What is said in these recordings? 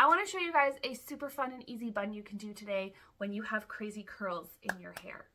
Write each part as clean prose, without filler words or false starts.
I want to show you guys a super fun and easy bun you can do today when you have crazy curls in your hair.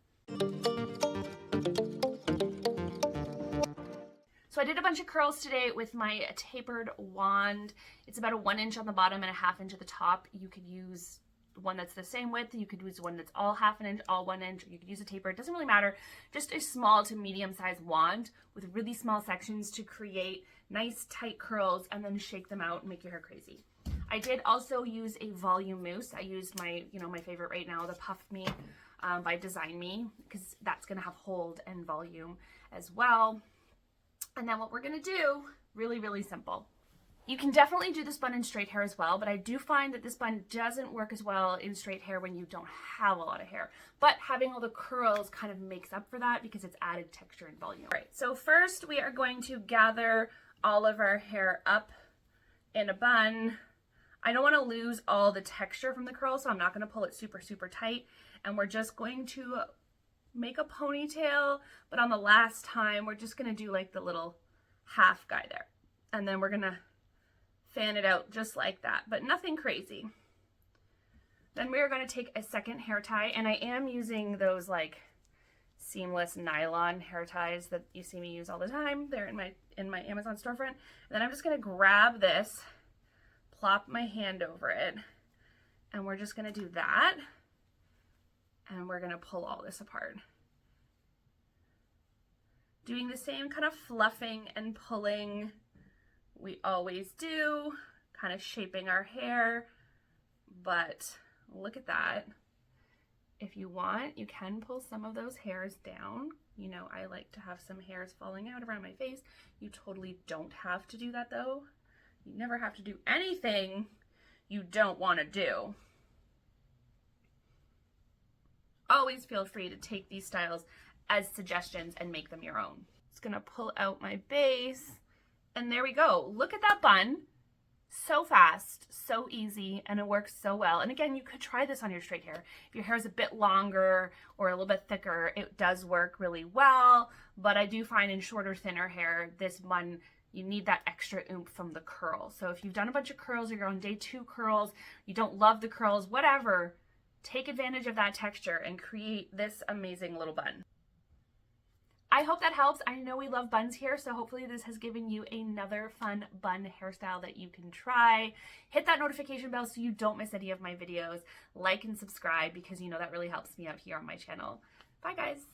So I did a bunch of curls today with my tapered wand. It's about a 1 inch on the bottom and a 1/2 inch at the top. You could use one that's the same width. You could use one that's all 1/2 inch, all 1 inch. You could use a taper. It doesn't really matter. Just a small to medium sized wand with really small sections to create nice tight curls and then shake them out and make your hair crazy. I did also use a volume mousse. I used my, my favorite right now, the Puff Me by Design Me, because that's going to have hold and volume as well. And then what we're going to do, really simple. You can definitely do this bun in straight hair as well, but I do find that this bun doesn't work as well in straight hair when you don't have a lot of hair. But having all the curls kind of makes up for that because it's added texture and volume. All right, so first we are going to gather all of our hair up in a bun. I don't want to lose all the texture from the curl, so I'm not going to pull it super tight. And we're just going to make a ponytail, but on the last time, we're just going to do like the little half guy there. And then we're going to fan it out just like that, but nothing crazy. Then we're going to take a second hair tie, and I am using those like seamless nylon hair ties that you see me use all the time. They're in my Amazon storefront. And then I'm just going to grab this, plop my hand over it, and we're just going to do that. And we're going to pull all this apart. Doing the same kind of fluffing and pulling we always do, kind of shaping our hair, but look at that. If you want, you can pull some of those hairs down. You know, I like to have some hairs falling out around my face. You totally don't have to do that though. You never have to do anything you don't want to do. Always feel free to take these styles as suggestions and make them your own. Just gonna pull out my base, and there we go. Look at that bun. So fast, so easy, and it works so well. And again, you could try this on your straight hair. If your hair is a bit longer or a little bit thicker, it does work really well. But I do find in shorter, thinner hair, this bun, you need that extra oomph from the curl. So if you've done a bunch of curls, or you're on day 2 curls, you don't love the curls, whatever, take advantage of that texture and create this amazing little bun. I hope that helps. I know we love buns here, so hopefully this has given you another fun bun hairstyle that you can try. Hit that notification bell so you don't miss any of my videos. Like and subscribe because that really helps me out here on my channel. Bye guys.